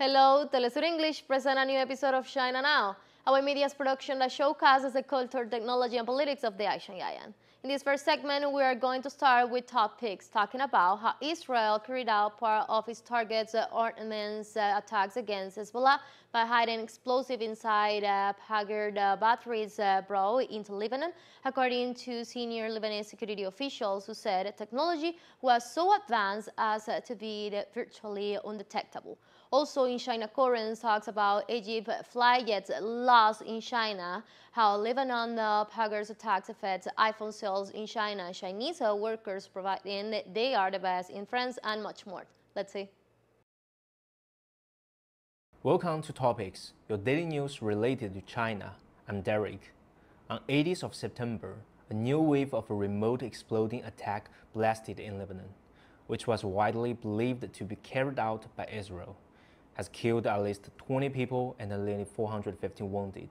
Hello, Telesur English present a new episode of China Now, our media's production that showcases the culture, technology, and politics of the Asian giant. In this first segment, we are going to start with top picks, talking about how Israel carried out part of its targets ordnance attacks against Hezbollah by hiding explosive inside Haggard batteries brought into Lebanon, according to senior Lebanese security officials who said technology was so advanced as to be virtually undetectable. Also in China Currents talks about Egypt flight jets lost in China, how Lebanon Haggard's attacks affect iPhone sales in China, Chinese workers providing they are the best in France, and much more. Let's see. Welcome to Topics, your daily news related to China. I'm Derek. On 18th of September, a new wave of a remote exploding attack blasted in Lebanon, which was widely believed to be carried out by Israel, has killed at least 20 people and nearly 450 wounded.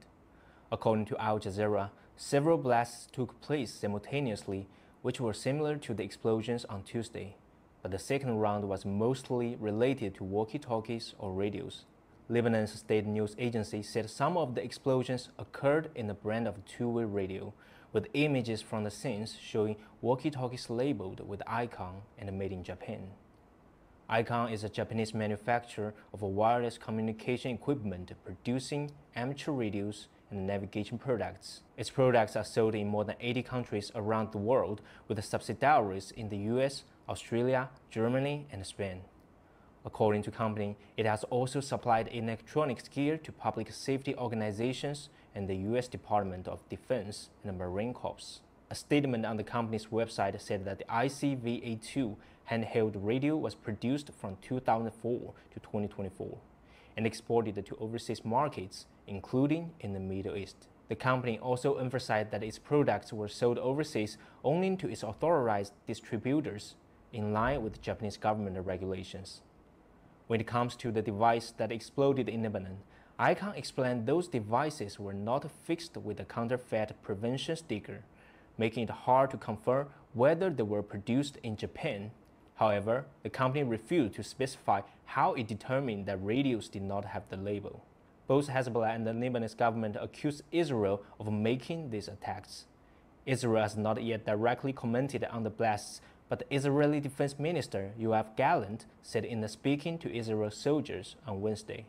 According to Al Jazeera, several blasts took place simultaneously, which were similar to the explosions on Tuesday, but the second round was mostly related to walkie-talkies or radios. Lebanon's state news agency said some of the explosions occurred in a brand of two-way radio, with images from the scenes showing walkie-talkies labeled with Icon and made in Japan. Icon is a Japanese manufacturer of wireless communication equipment producing amateur radios and navigation products. Its products are sold in more than 80 countries around the world, with subsidiaries in the US, Australia, Germany, and Spain. According to the company, it has also supplied electronics gear to public safety organizations and the US Department of Defense and the Marine Corps. A statement on the company's website said that the ICVA-2 handheld radio was produced from 2004 to 2024 and exported to overseas markets, including in the Middle East. The company also emphasized that its products were sold overseas only to its authorized distributors, in line with Japanese government regulations. When it comes to the device that exploded in Lebanon, Icon explained those devices were not fixed with a counterfeit prevention sticker, making it hard to confirm whether they were produced in Japan. However, the company refused to specify how it determined that radios did not have the label. Both Hezbollah and the Lebanese government accused Israel of making these attacks. Israel has not yet directly commented on the blasts, but the Israeli Defense Minister Yoav Gallant said in a speaking to Israel soldiers on Wednesday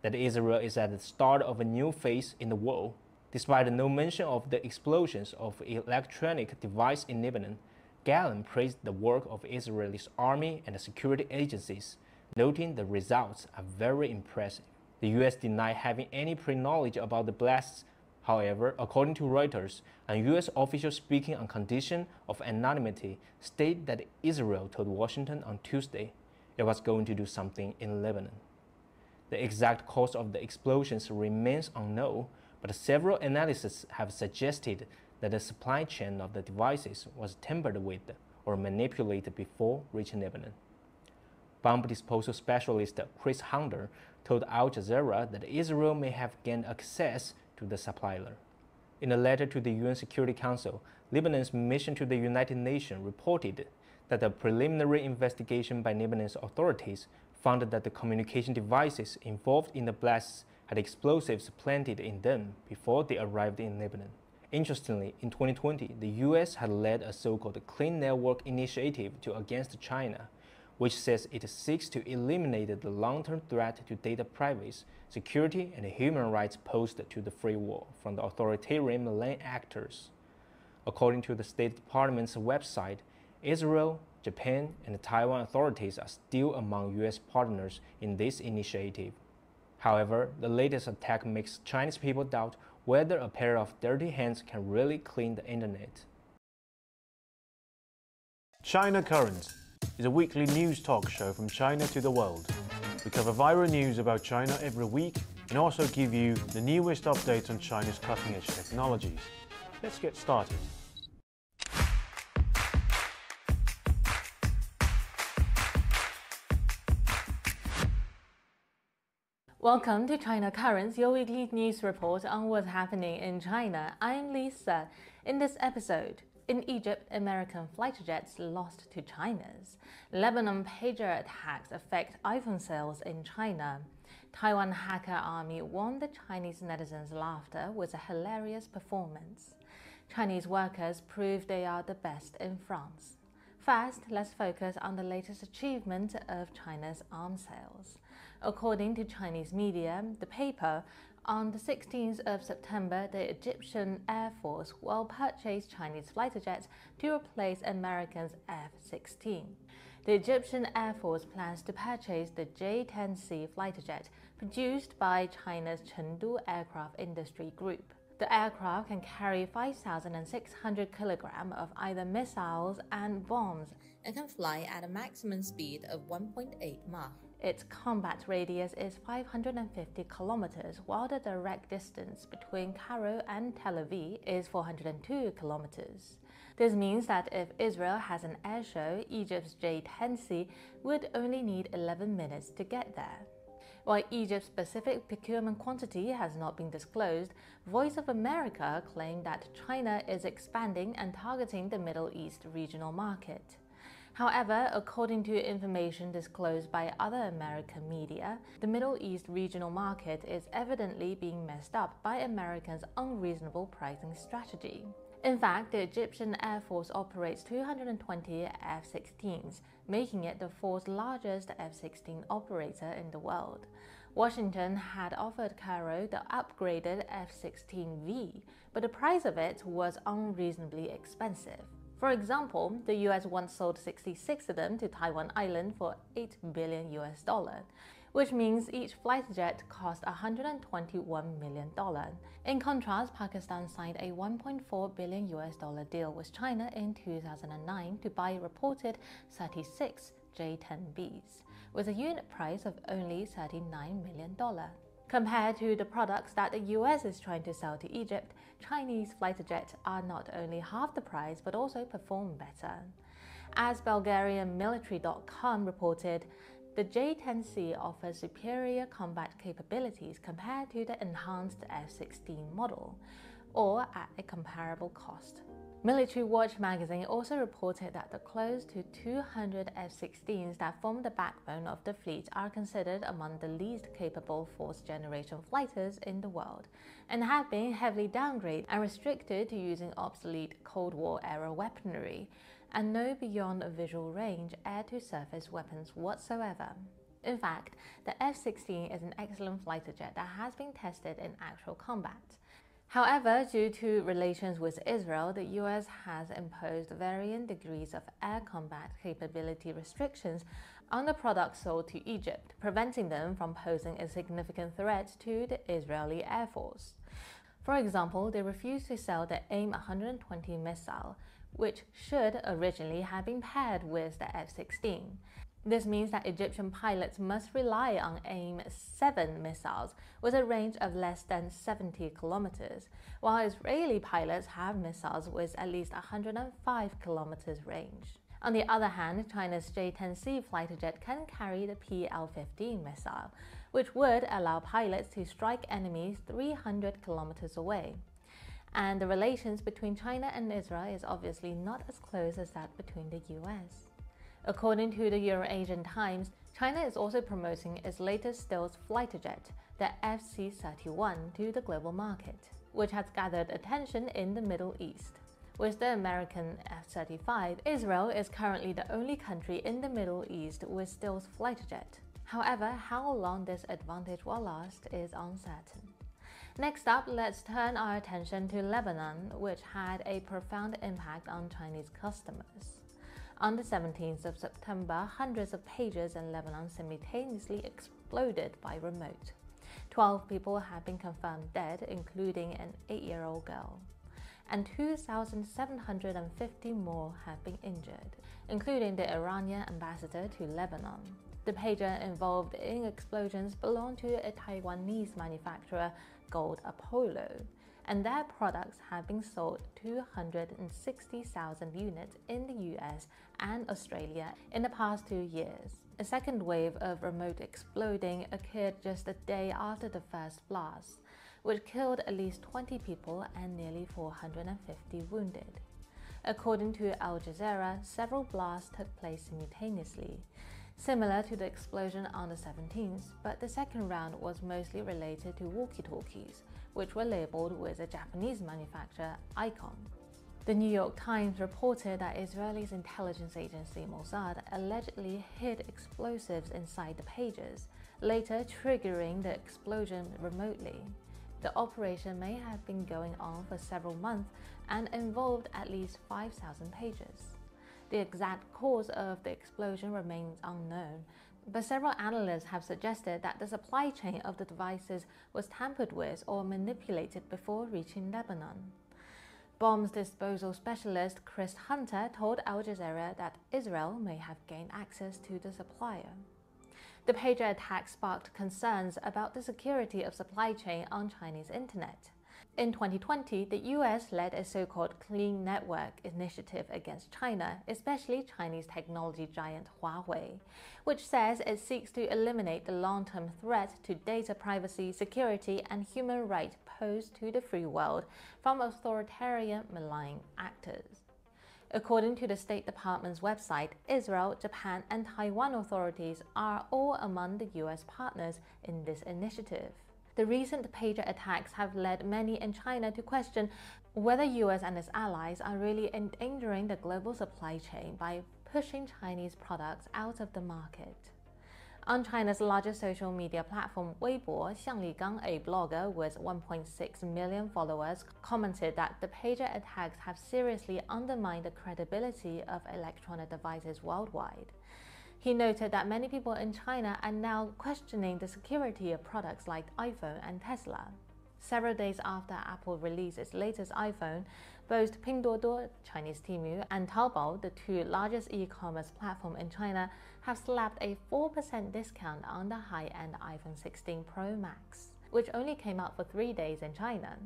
that Israel is at the start of a new phase in the war. Despite no mention of the explosions of electronic devices in Lebanon, Gallant praised the work of Israel's army and security agencies, noting the results are very impressive. The U.S. denied having any pre-knowledge about the blasts. However, according to Reuters, a U.S. official speaking on condition of anonymity stated that Israel told Washington on Tuesday it was going to do something in Lebanon. The exact cause of the explosions remains unknown, but several analysts have suggested that the supply chain of the devices was tampered with or manipulated before reaching Lebanon. Bomb disposal specialist Chris Hunter told Al Jazeera that Israel may have gained access to the supplier. In a letter to the UN Security Council, Lebanon's mission to the United Nations reported that a preliminary investigation by Lebanese authorities found that the communication devices involved in the blasts had explosives planted in them before they arrived in Lebanon. Interestingly, in 2020, the US had led a so-called Clean Network initiative against China, which says it seeks to eliminate the long-term threat to data privacy, security, and human rights posed to the free world from the authoritarian malign actors. According to the State Department's website, Israel, Japan, and the Taiwan authorities are still among US partners in this initiative. However, the latest attack makes Chinese people doubt whether a pair of dirty hands can really clean the internet. China Current is a weekly news talk show from China to the world. We cover viral news about China every week and also give you the newest updates on China's cutting-edge technologies. Let's get started. Welcome to China Currents, your weekly news report on what's happening in China. I'm Lisa. In this episode, in Egypt, American fighter jets lost to China's. Lebanon pager attacks affect iPhone sales in China. Taiwan hacker army won the Chinese netizens' laughter with a hilarious performance. Chinese workers proved they are the best in France. First, let's focus on the latest achievement of China's arms sales. According to Chinese media, the paper, on the 16th of September, the Egyptian Air Force will purchase Chinese fighter jets to replace Americans' F-16. The Egyptian Air Force plans to purchase the J-10C fighter jet produced by China's Chengdu Aircraft Industry Group. The aircraft can carry 5,600 kilograms of either missiles and bombs and can fly at a maximum speed of 1.8 Mach. Its combat radius is 550 kilometers, while the direct distance between Cairo and Tel Aviv is 402 kilometers. This means that if Israel has an air show, Egypt's J-10C would only need 11 minutes to get there. While Egypt's specific procurement quantity has not been disclosed, Voice of America claimed that China is expanding and targeting the Middle East regional market. However, according to information disclosed by other American media, the Middle East regional market is evidently being messed up by Americans' unreasonable pricing strategy. In fact, the Egyptian Air Force operates 220 F-16s, making it the fourth largest F-16 operator in the world. Washington had offered Cairo the upgraded F-16V, but the price of it was unreasonably expensive. For example, the US once sold 66 of them to Taiwan Island for $8 billion, which means each fighter jet cost $121 million. In contrast, Pakistan signed a $1.4 billion deal with China in 2009 to buy reported 36 J-10Bs, with a unit price of only $39 million. Compared to the products that the US is trying to sell to Egypt, Chinese fighter jets are not only half the price but also perform better. As BulgarianMilitary.com reported, the J-10C offers superior combat capabilities compared to the enhanced F-16 model, or at a comparable cost. Military Watch magazine also reported that the close to 200 F-16s that form the backbone of the fleet are considered among the least capable fourth-generation fighters in the world, and have been heavily downgraded and restricted to using obsolete Cold War-era weaponry, and no beyond visual range air-to-surface weapons whatsoever. In fact, the F-16 is an excellent fighter jet that has been tested in actual combat. However, due to relations with Israel, the US has imposed varying degrees of air combat capability restrictions on the products sold to Egypt, preventing them from posing a significant threat to the Israeli Air Force. For example, they refused to sell the AIM-120 missile, which should originally have been paired with the F-16. This means that Egyptian pilots must rely on AIM-7 missiles with a range of less than 70 kilometers, while Israeli pilots have missiles with at least 105 kilometers range. On the other hand, China's J-10C fighter jet can carry the PL-15 missile, which would allow pilots to strike enemies 300 kilometers away. And the relations between China and Israel is obviously not as close as that between the US. According to the Eurasian Times, China is also promoting its latest stealth fighter jet, the FC-31, to the global market, which has gathered attention in the Middle East. With the American F-35, Israel is currently the only country in the Middle East with stealth fighter jet. However, how long this advantage will last is uncertain. Next up, let's turn our attention to Lebanon, which had a profound impact on Chinese customers. On the 17th of September, hundreds of pages in Lebanon simultaneously exploded by remote. 12 people have been confirmed dead, including an 8-year-old girl, and 2,750 more have been injured, including the Iranian ambassador to Lebanon. The pager involved in explosions belonged to a Taiwanese manufacturer, Gold Apollo, and their products have been sold 260,000 units in the US and Australia in the past 2 years. A second wave of remote exploding occurred just a day after the first blast, which killed at least 20 people and nearly 450 wounded. According to Al Jazeera, several blasts took place simultaneously. similar to the explosion on the 17th, but the second round was mostly related to walkie-talkies, which were labeled with a Japanese manufacturer, Icon. The New York Times reported that Israel's intelligence agency Mossad allegedly hid explosives inside the pages, later triggering the explosion remotely. The operation may have been going on for several months and involved at least 5,000 pages. The exact cause of the explosion remains unknown, but several analysts have suggested that the supply chain of the devices was tampered with or manipulated before reaching Lebanon. Bombs disposal specialist Chris Hunter told Al Jazeera that Israel may have gained access to the supplier. The pager attack sparked concerns about the security of supply chain on Chinese internet. In 2020, the US led a so-called Clean Network initiative against China, especially Chinese technology giant Huawei, which says it seeks to eliminate the long-term threat to data privacy, security, and human rights posed to the free world from authoritarian malign actors. According to the State Department's website, Israel, Japan, and Taiwan authorities are all among the US partners in this initiative. The recent pager attacks have led many in China to question whether US and its allies are really endangering the global supply chain by pushing Chinese products out of the market. On China's largest social media platform, Weibo, Xiang Ligang, a blogger with 1.6 million followers, commented that the pager attacks have seriously undermined the credibility of electronic devices worldwide. He noted that many people in China are now questioning the security of products like iPhone and Tesla. Several days after Apple released its latest iPhone, both Pinduoduo, Chinese Temu, and Taobao, the two largest e-commerce platforms in China, have slapped a 4% discount on the high-end iPhone 16 Pro Max, which only came out for 3 days in China.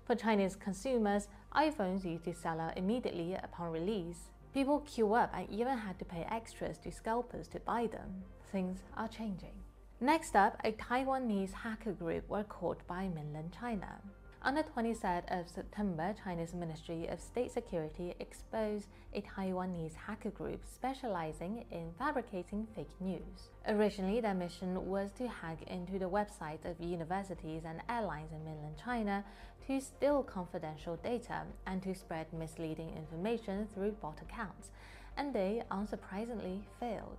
For Chinese consumers, iPhones used to sell out immediately upon release. People queue up and even had to pay extras to scalpers to buy them. Things are changing. Next up, a Taiwanese hacker group were caught by mainland China. On the 23rd of September, China's Ministry of State Security exposed a Taiwanese hacker group specializing in fabricating fake news. Originally, their mission was to hack into the websites of universities and airlines in mainland China to steal confidential data and to spread misleading information through bot accounts, and they unsurprisingly failed.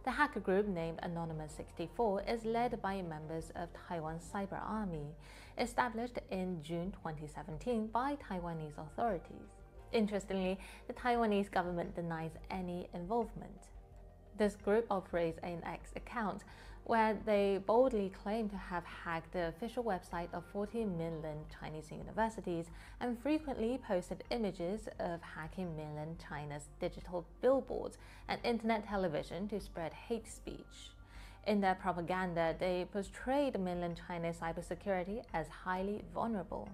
The hacker group, named Anonymous 64, is led by members of Taiwan's Cyber Army, established in June 2017 by Taiwanese authorities. Interestingly, the Taiwanese government denies any involvement. This group operates an X account where they boldly claim to have hacked the official website of 40 mainland Chinese universities and frequently posted images of hacking mainland China's digital billboards and internet television to spread hate speech. In their propaganda, they portrayed mainland China's cybersecurity as highly vulnerable.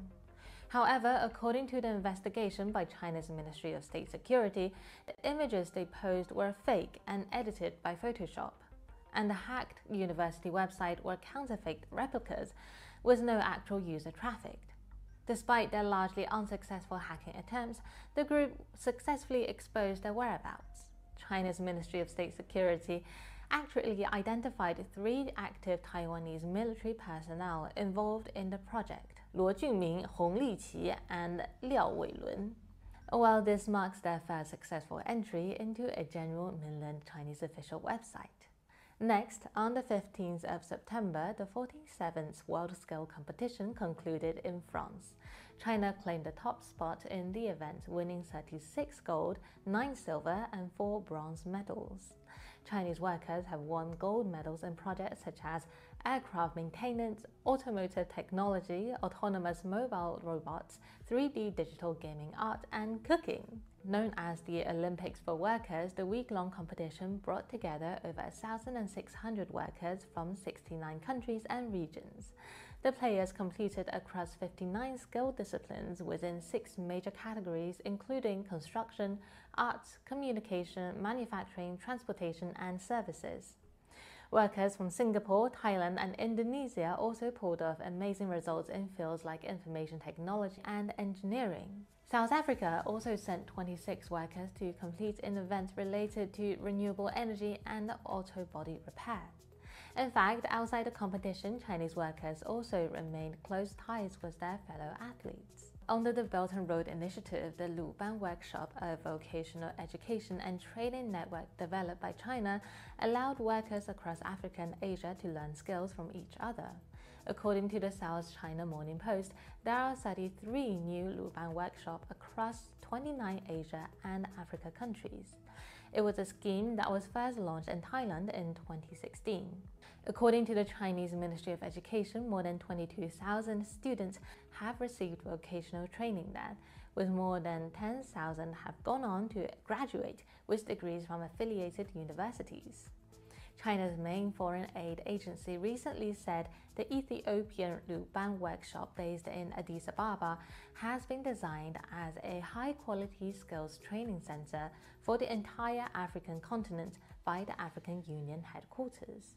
However, according to the investigation by China's Ministry of State Security, the images they posed were fake and edited by Photoshop, and the hacked university website were counterfeit replicas with no actual user traffic. Despite their largely unsuccessful hacking attempts, the group successfully exposed their whereabouts. China's Ministry of State Security accurately identified 3 active Taiwanese military personnel involved in the project: Luo Junming, Hong Liqi, and Liao Weilun. While this marks their first successful entry into a general mainland Chinese official website. Next, on the 15th of September, the 47th World Scale competition concluded in France. China claimed the top spot in the event, winning 36 gold, 9 silver, and 4 bronze medals. Chinese workers have won gold medals in projects such as aircraft maintenance, automotive technology, autonomous mobile robots, 3D digital gaming art, and cooking. Known as the Olympics for Workers, the week-long competition brought together over 1,600 workers from 69 countries and regions. The players competed across 59 skill disciplines within 6 major categories, including construction, arts, communication, manufacturing, transportation, and services. Workers from Singapore, Thailand, and Indonesia also pulled off amazing results in fields like information technology and engineering. South Africa also sent 26 workers to complete an event related to renewable energy and auto body repair. In fact, outside the competition, Chinese workers also remained close ties with their fellow athletes. Under the Belt and Road Initiative, the Luban Workshop, a vocational education and training network developed by China, allowed workers across Africa and Asia to learn skills from each other. According to the South China Morning Post, there are 33 new Luban workshops across 29 Asia and Africa countries. It was a scheme that was first launched in Thailand in 2016. According to the Chinese Ministry of Education, more than 22,000 students have received vocational training there, with more than 10,000 have gone on to graduate with degrees from affiliated universities. China's main foreign aid agency recently said the Ethiopian Luban workshop based in Addis Ababa has been designed as a high-quality skills training center for the entire African continent by the African Union headquarters.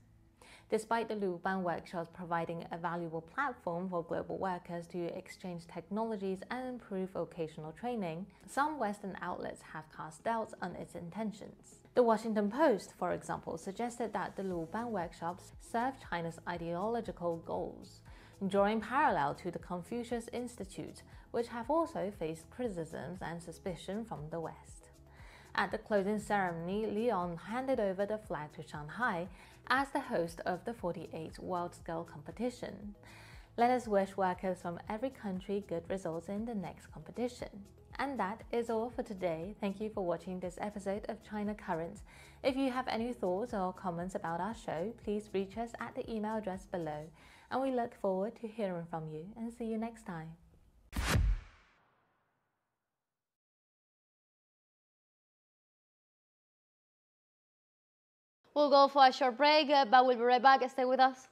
Despite the Luban workshops providing a valuable platform for global workers to exchange technologies and improve vocational training, some Western outlets have cast doubts on its intentions. The Washington Post, for example, suggested that the Luban workshops serve China's ideological goals, drawing parallel to the Confucius Institute, which have also faced criticisms and suspicion from the West. At the closing ceremony, Lyon handed over the flag to Shanghai as the host of the 48th World Scale Competition. Let us wish workers from every country good results in the next competition. And that is all for today. Thank you for watching this episode of China Current. If you have any thoughts or comments about our show, please reach us at the email address below. And we look forward to hearing from you and see you next time. We'll go for a short break, but we'll be right back. Stay with us.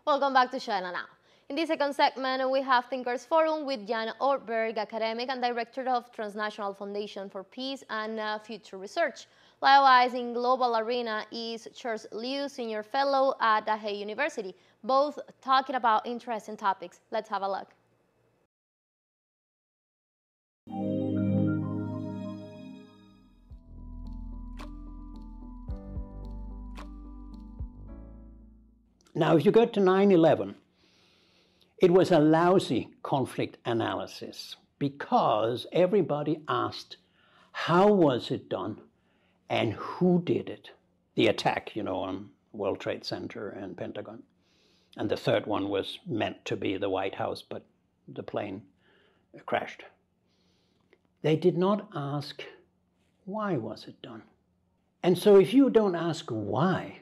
Welcome back to China Now. In this second segment, we have Thinkers Forum with Jan Ortberg, academic and director of Transnational Foundation for Peace and Future Research. Likewise, in Global Arena is Charles Liu, Senior Fellow at The Hague University, both talking about interesting topics. Let's have a look. Now, if you go to 9/11, it was a lousy conflict analysis because everybody asked, how was it done and who did it? The attack, on World Trade Center and Pentagon. And the third one was meant to be the White House, but the plane crashed. They did not ask, why was it done? And so if you don't ask why,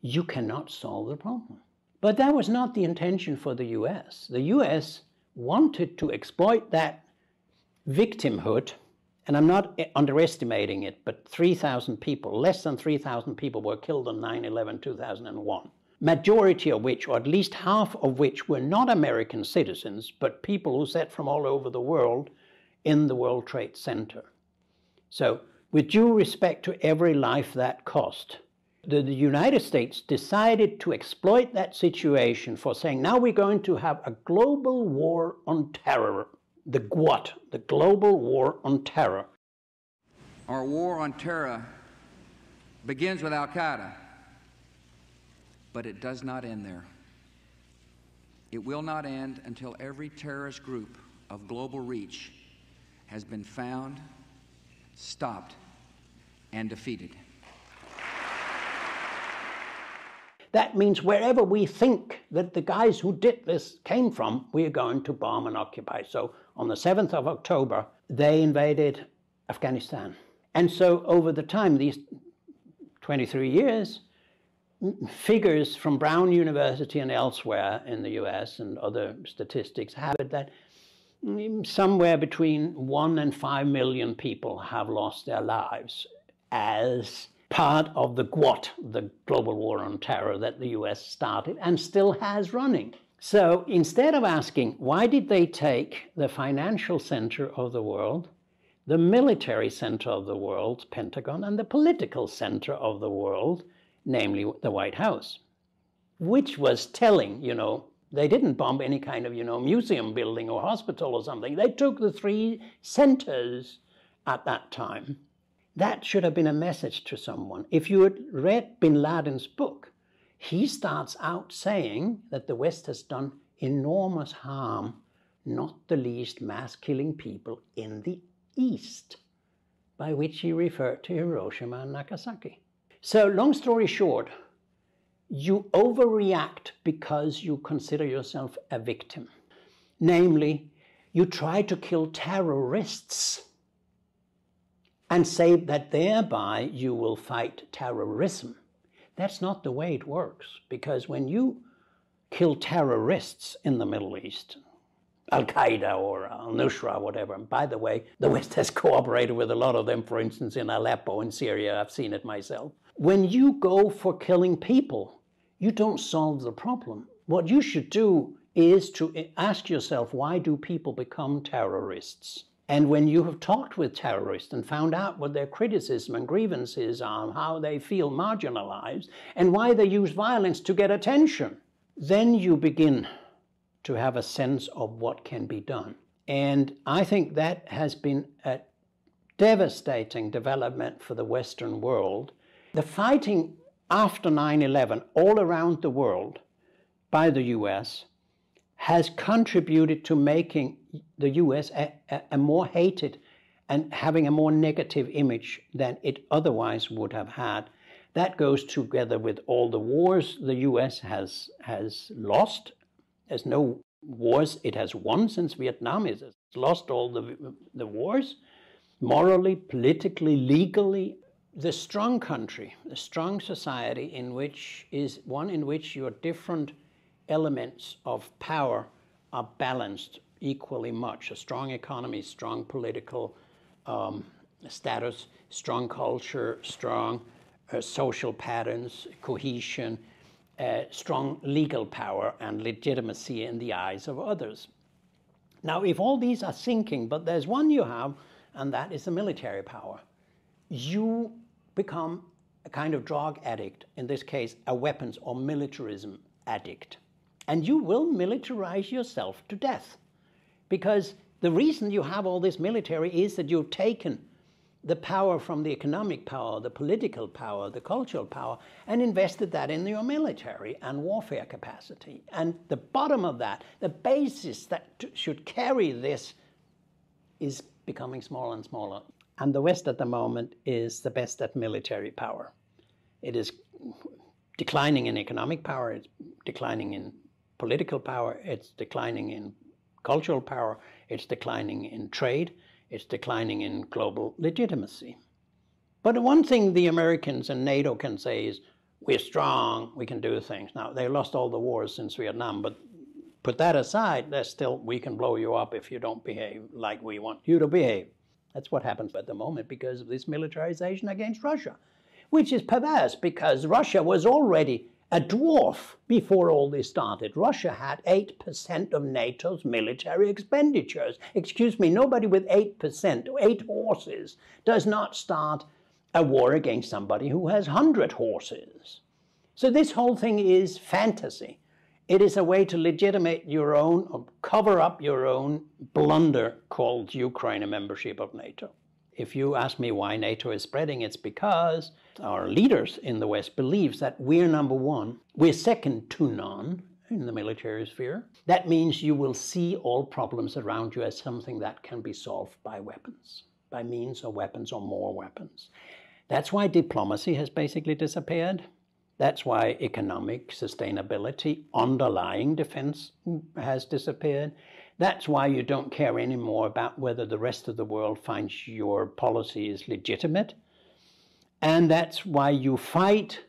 you cannot solve the problem. But that was not the intention for the US. The US wanted to exploit that victimhood, and I'm not underestimating it, but 3,000 people, less than 3,000 people were killed on 9/11/2001. Majority of which, or at least half of which, were not American citizens, but people who sat from all over the world in the World Trade Center. So, with due respect to every life that cost, the United States decided to exploit that situation for saying, now we're going to have a global war on terror, the GWOT, the Global War on Terror. Our war on terror begins with Al-Qaeda, but it does not end there. It will not end until every terrorist group of global reach has been found, stopped, and defeated. That means wherever we think that the guys who did this came from, we are going to bomb and occupy. So on the 7th of October, they invaded Afghanistan. And so over the time, these 23 years, figures from Brown University and elsewhere in the US and other statistics have it that somewhere between 1 and 5 million people have lost their lives as part of the GWOT, the Global War on Terror, that the US started and still has running. So instead of asking, why did they take the financial center of the world, the military center of the world, Pentagon, and the political center of the world, namely the White House, which was telling, they didn't bomb any kind of, museum building or hospital or something. They took the three centers at that time. That should have been a message to someone. If you had read bin Laden's book, he starts out saying that the West has done enormous harm, not the least mass killing people in the East, by which he referred to Hiroshima and Nagasaki. So long story short, you overreact because you consider yourself a victim. Namely, you try to kill terrorists and say that thereby you will fight terrorism. That's not the way it works, because when you kill terrorists in the Middle East, Al-Qaeda or Al-Nusra, whatever, and by the way, the West has cooperated with a lot of them, for instance, in Aleppo in Syria, I've seen it myself. When you go for killing people, you don't solve the problem. What you should do is to ask yourself, why do people become terrorists? And when you have talked with terrorists and found out what their criticism and grievances are, how they feel marginalized, and why they use violence to get attention, then you begin to have a sense of what can be done. And I think that has been a devastating development for the Western world. The fighting after 9/11 all around the world by the US has contributed to making the US a more hated and having a more negative image than it otherwise would have had. That goes together with all the wars the US has lost. There's no wars it has won since Vietnam. It's lost all the wars, morally, politically, legally. The strong country, the strong society in which is one in which your different elements of power are balanced equally much. A strong economy, strong political status, strong culture, strong social patterns, cohesion, strong legal power and legitimacy in the eyes of others. Now, if all these are sinking, but there's one you have, and that is the military power, you become a kind of drug addict, in this case, a weapons or militarism addict. And you will militarize yourself to death. Because the reason you have all this military is that you've taken the power from the economic power, the political power, the cultural power, and invested that in your military and warfare capacity. And the bottom of that, the basis that should carry this, is becoming smaller and smaller. And the West at the moment is the best at military power. It is declining in economic power, it's declining in political power, it's declining in cultural power, it's declining in trade, it's declining in global legitimacy. But one thing the Americans and NATO can say is, we're strong, we can do things. Now, they lost all the wars since Vietnam, but put that aside, there's still, we can blow you up if you don't behave like we want you to behave. That's what happens at the moment because of this militarization against Russia, which is perverse because Russia was already a dwarf before all this started. Russia had 8% of NATO's military expenditures. Excuse me, nobody with 8%, 8 horses, does not start a war against somebody who has 100 horses. So this whole thing is fantasy. It is a way to legitimate your own, or cover up your own blunder called Ukraine membership of NATO. If you ask me why NATO is spreading, it's because our leaders in the West believe that we're number one, we're second to none in the military sphere. That means you will see all problems around you as something that can be solved by weapons, by means of weapons or more weapons. That's why diplomacy has basically disappeared. That's why economic sustainability, underlying defense has disappeared. That's why you don't care anymore about whether the rest of the world finds your policy is legitimate. And that's why you fight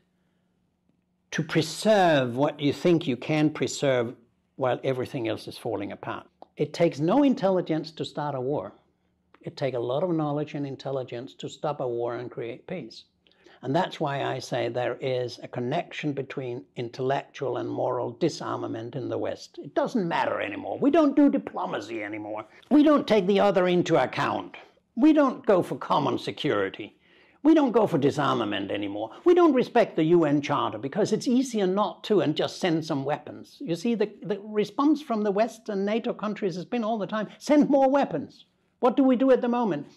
to preserve what you think you can preserve while everything else is falling apart. It takes no intelligence to start a war. It takes a lot of knowledge and intelligence to stop a war and create peace. And that's why I say there is a connection between intellectual and moral disarmament in the West. It doesn't matter anymore. We don't do diplomacy anymore. We don't take the other into account. We don't go for common security. We don't go for disarmament anymore. We don't respect the UN Charter because it's easier not to and just send some weapons. You see, the response from the West and NATO countries has been all the time, send more weapons. What do we do at the moment?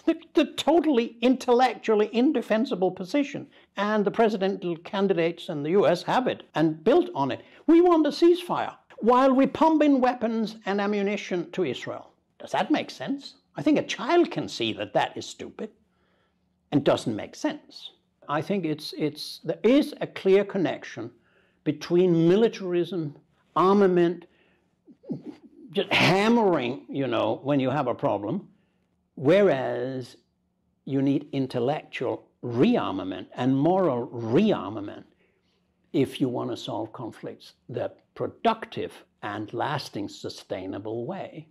The totally intellectually indefensible position. And the presidential candidates in the US have it and built on it. We want a ceasefire while we pump in weapons and ammunition to Israel. Does that make sense? I think a child can see that that is stupid and doesn't make sense. I think there is a clear connection between militarism, armament, just hammering, when you have a problem, whereas you need intellectual rearmament and moral rearmament if you want to solve conflicts the productive and lasting sustainable way.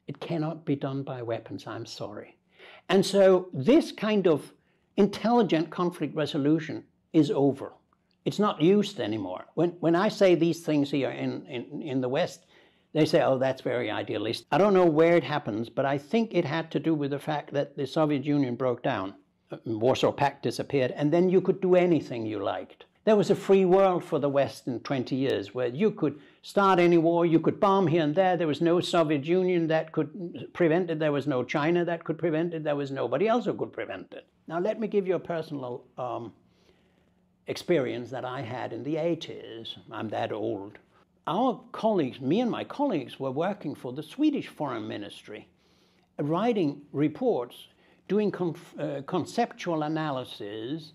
It cannot be done by weapons, I'm sorry. And so this kind of intelligent conflict resolution is over. It's not used anymore. When I say these things here in the West, they say, oh, that's very idealistic. I don't know where it happens, but I think it had to do with the fact that the Soviet Union broke down. Warsaw Pact disappeared, and then you could do anything you liked. There was a free world for the West in 20 years where you could start any war, you could bomb here and there. There was no Soviet Union that could prevent it. There was no China that could prevent it. There was nobody else who could prevent it. Now, let me give you a personal experience that I had in the 80s. I'm that old. Our colleagues, me and my colleagues, were working for the Swedish Foreign Ministry, writing reports, doing conceptual analysis.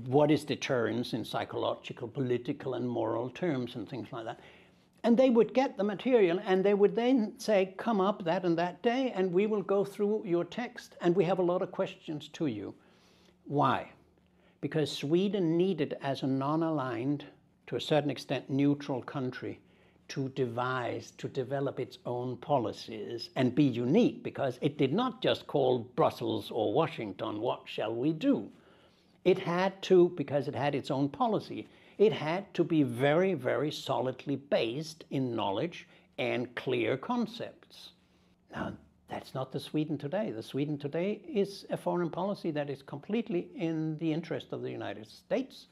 What is deterrence in psychological, political, and moral terms and things like that. And they would get the material and they would then say, come up that and that day and we will go through your text and we have a lot of questions to you. Why? Because Sweden needed, as a non-aligned, to a certain extent neutral country, to develop its own policies and be unique, because it did not just call Brussels or Washington, what shall we do? It had to, because it had its own policy, it had to be very, very solidly based in knowledge and clear concepts. Now, that's not the Sweden today. The Sweden today is a foreign policy that is completely in the interest of the United States.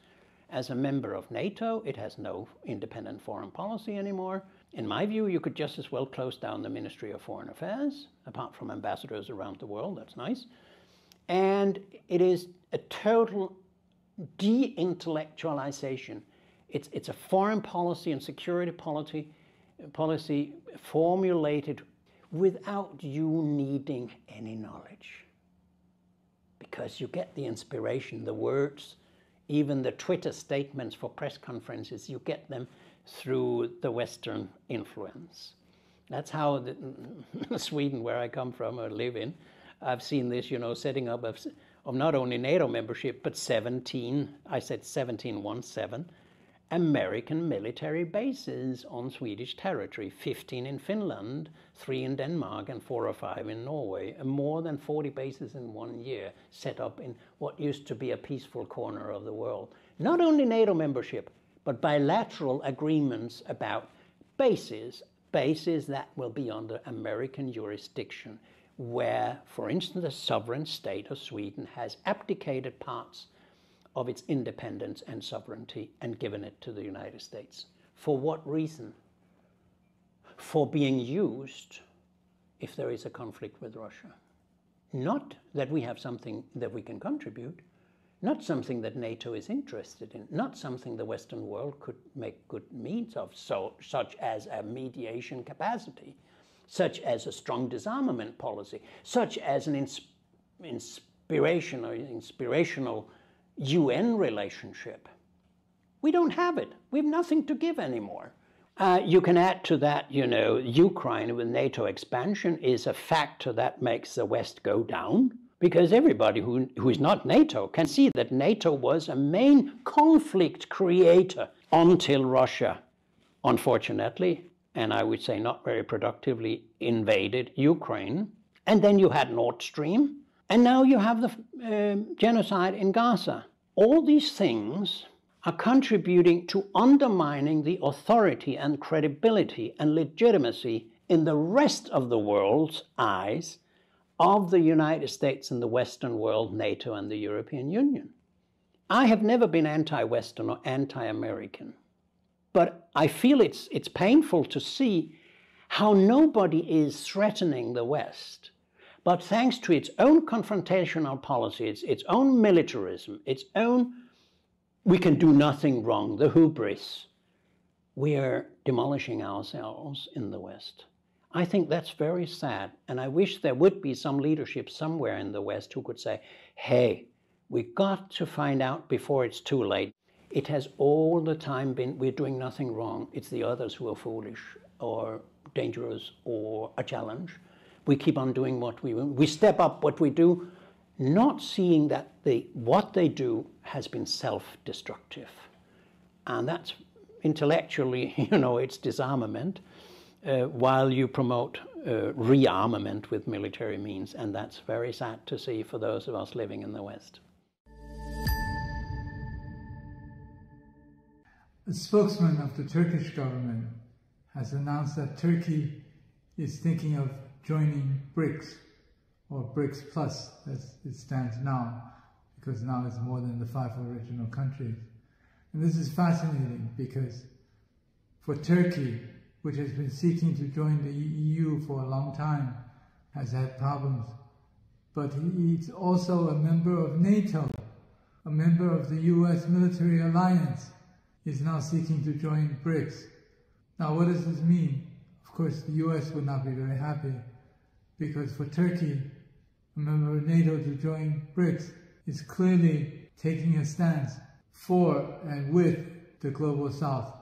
As a member of NATO, it has no independent foreign policy anymore. In my view, you could just as well close down the Ministry of Foreign Affairs, apart from ambassadors around the world, that's nice. And it is a total de-intellectualization. It's a foreign policy and security policy formulated without you needing any knowledge. Because you get the inspiration, the words, even the Twitter statements for press conferences, you get them through the Western influence. That's how Sweden, where I come from or live in, I've seen this, setting up of not only NATO membership, but 17 American military bases on Swedish territory, 15 in Finland, 3 in Denmark, and 4 or 5 in Norway, and more than 40 bases in 1 year set up in what used to be a peaceful corner of the world. Not only NATO membership, but bilateral agreements about bases that will be under American jurisdiction, where, for instance, the sovereign state of Sweden has abdicated parts of its independence and sovereignty and given it to the United States. For what reason? For being used if there is a conflict with Russia. Not that we have something that we can contribute, not something that NATO is interested in, not something the Western world could make good means of, such as a mediation capacity, such as a strong disarmament policy, such as an inspirational UN relationship. We don't have it. We have nothing to give anymore. You can add to that, Ukraine with NATO expansion is a factor that makes the West go down, because everybody who is not NATO can see that NATO was a main conflict creator until Russia, unfortunately, and I would say not very productively, invaded Ukraine. And then you had Nord Stream, and now you have the genocide in Gaza. All these things are contributing to undermining the authority and credibility and legitimacy in the rest of the world's eyes of the United States and the Western world, NATO and the European Union. I have never been anti-Western or anti-American, but I feel it's painful to see how nobody is threatening the West. But thanks to its own confrontational policy, its own militarism, its own, we can do nothing wrong, the hubris, we are demolishing ourselves in the West. I think that's very sad, and I wish there would be some leadership somewhere in the West who could say, hey, we got to find out before it's too late. It has all the time been, we're doing nothing wrong. It's the others who are foolish or dangerous or a challenge. We keep on doing what we want. We step up what we do, not seeing that what they do has been self-destructive. And that's intellectually, it's disarmament, while you promote rearmament with military means. And that's very sad to see for those of us living in the West. A spokesman of the Turkish government has announced that Turkey is thinking of joining BRICS, or BRICS Plus as it stands now, because now it's more than the 5 original countries. And this is fascinating because for Turkey, which has been seeking to join the EU for a long time, has had problems. But he's also a member of NATO, a member of the US military alliance, is now seeking to join BRICS. Now, what does this mean? Of course, the US would not be very happy, because for Turkey, a member of NATO, to join BRICS is clearly taking a stance for and with the global South.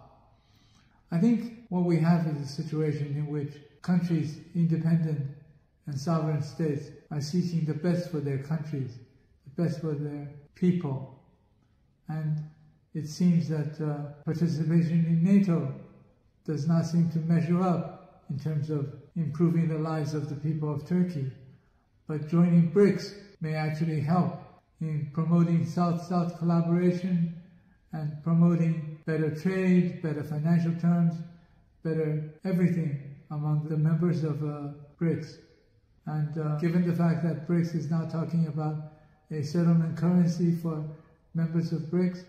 I think what we have is a situation in which countries, independent and sovereign states, are seeking the best for their countries, the best for their people. And it seems that participation in NATO does not seem to measure up in terms of improving the lives of the people of Turkey. But joining BRICS may actually help in promoting South-South collaboration and promoting better trade, better financial terms, better everything among the members of BRICS. And given the fact that BRICS is now talking about a settlement currency for members of BRICS,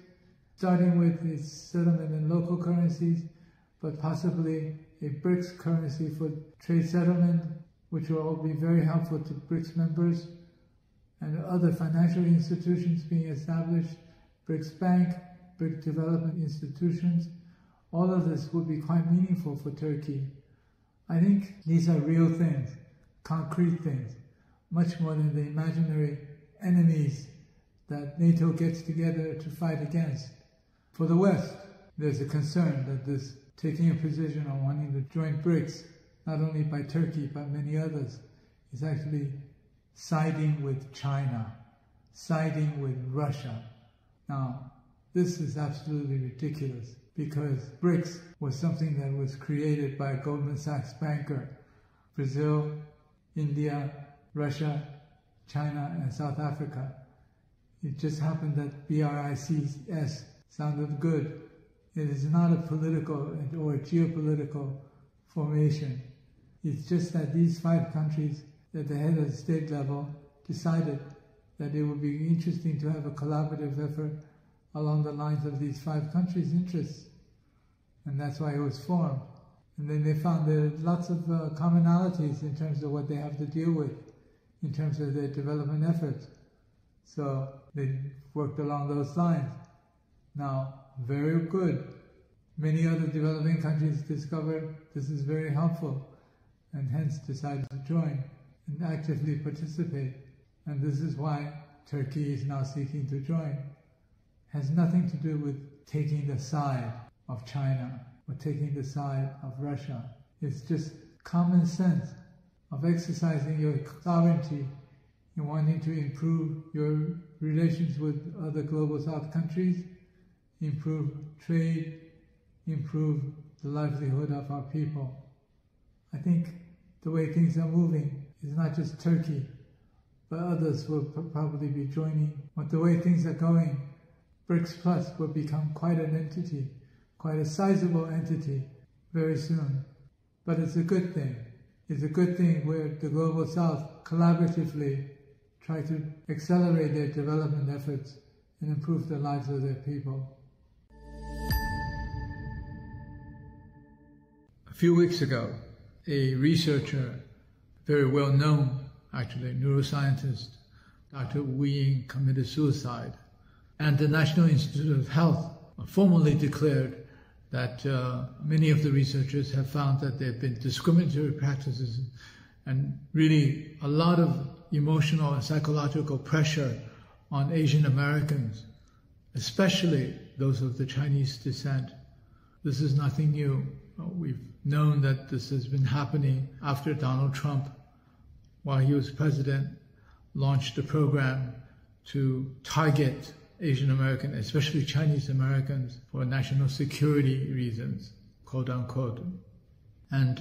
starting with its settlement in local currencies, but possibly a BRICS currency for trade settlement, which will all be very helpful to BRICS members, and other financial institutions being established, BRICS Bank, BRICS development institutions. All of this would be quite meaningful for Turkey. I think these are real things, concrete things, much more than the imaginary enemies that NATO gets together to fight against. For the West, there's a concern that this taking a position on wanting to join BRICS, not only by Turkey but many others, is actually siding with China, siding with Russia. Now, this is absolutely ridiculous, because BRICS was something that was created by a Goldman Sachs banker. Brazil, India, Russia, China, and South Africa. It just happened that BRICS sounded good. It is not a political or a geopolitical formation. It's just that these 5 countries at the head of the state level decided that it would be interesting to have a collaborative effort along the lines of these 5 countries' interests. And that's why it was formed. And then they found there are lots of commonalities in terms of what they have to deal with, in terms of their development efforts. So they worked along those lines. Now, very good. Many other developing countries discovered this is very helpful, and hence decided to join and actively participate. And this is why Turkey is now seeking to join. It has nothing to do with taking the side of China or taking the side of Russia. It's just common sense of exercising your sovereignty in wanting to improve your relations with other global South countries, improve trade, improve the livelihood of our people. I think the way things are moving is not just Turkey, but others will probably be joining. But the way things are going, BRICS Plus will become quite an entity, quite a sizable entity very soon. But it's a good thing. It's a good thing where the Global South collaboratively try to accelerate their development efforts and improve the lives of their people. A few weeks ago, a researcher, very well known, actually, neuroscientist, Dr. Wu Ying, committed suicide. And the National Institute of Health formally declared that many of the researchers have found that there have been discriminatory practices and really a lot of emotional and psychological pressure on Asian Americans, especially those of the Chinese descent. This is nothing new. We've known that this has been happening after Donald Trump, while he was president, launched a program to target Asian American, especially Chinese Americans, for national security reasons, quote unquote. And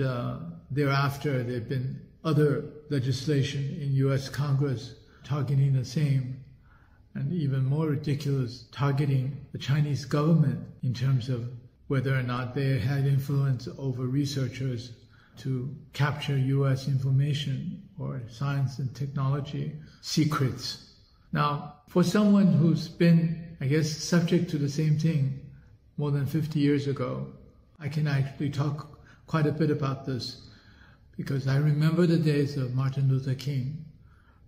thereafter, there have been other legislation in US Congress targeting the same, and even more ridiculous, targeting the Chinese government in terms of whether or not they had influence over researchers to capture US information or science and technology secrets. Now, for someone who's been, I guess, subject to the same thing more than 50 years ago, I can actually talk quite a bit about this because I remember the days of Martin Luther King,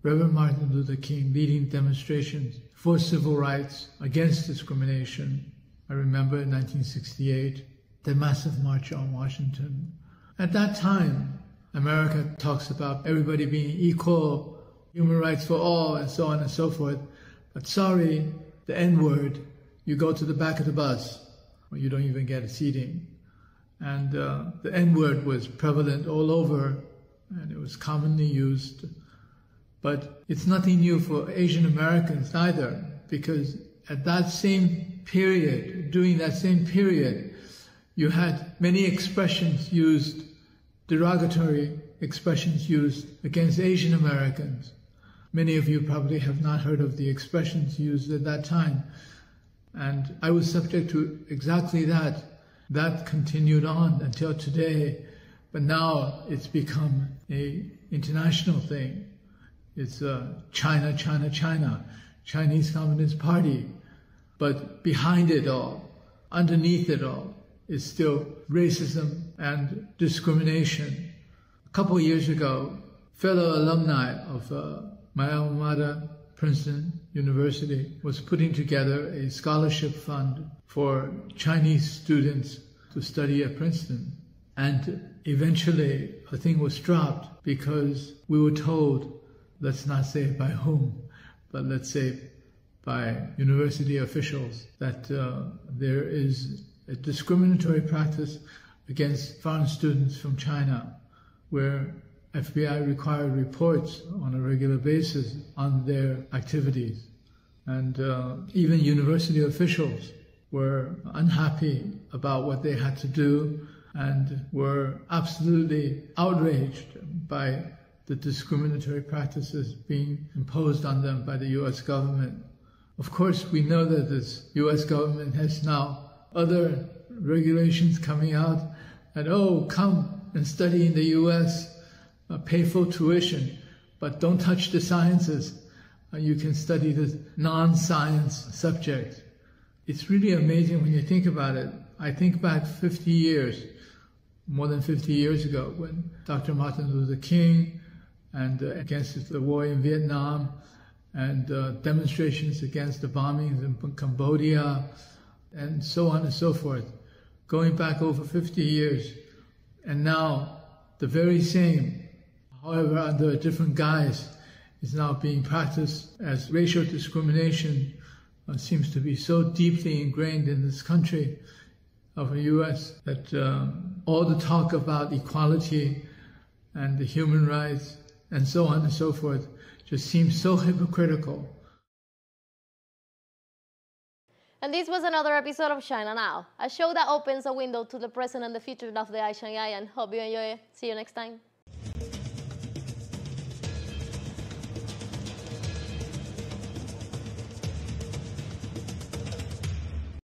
Reverend Martin Luther King leading demonstrations for civil rights against discrimination. I remember in 1968, the massive march on Washington. At that time, America talks about everybody being equal, human rights for all, and so on and so forth. But sorry, the N-word, you go to the back of the bus, or you don't even get a seating. And the N-word was prevalent all over, and it was commonly used. But it's nothing new for Asian Americans either, because at that same period, during that same period, you had many expressions used, derogatory expressions used against Asian Americans. Many of you probably have not heard of the expressions used at that time. And I was subject to exactly that. That continued on until today. But now it's become an international thing. It's China, China, China, Chinese Communist Party. But behind it all, underneath it all, is still racism and discrimination. A couple of years ago, fellow alumni of my alma mater, Princeton University, was putting together a scholarship fund for Chinese students to study at Princeton. And eventually, a thing was dropped because we were told, let's not say by whom, but let's say by university officials, that there is a discriminatory practice against foreign students from China, where FBI required reports on a regular basis on their activities. And even university officials were unhappy about what they had to do and were absolutely outraged by the discriminatory practices being imposed on them by the US government. Of course, we know that this US government has now other regulations coming out, and come and study in the US, pay full tuition, but don't touch the sciences. You can study this non-science subject. It's really amazing when you think about it. I think back 50 years, more than 50 years ago, when Dr. Martin Luther King and against the war in Vietnam and demonstrations against the bombings in Cambodia and so on and so forth, going back over 50 years. And now the very same, however under a different guise, is now being practiced as racial discrimination seems to be so deeply ingrained in this country of the US that all the talk about equality and the human rights and so on and so forth just seems so hypocritical. And this was another episode of China Now, a show that opens a window to the present and the future of the Asian island. Hope you enjoy it. See you next time.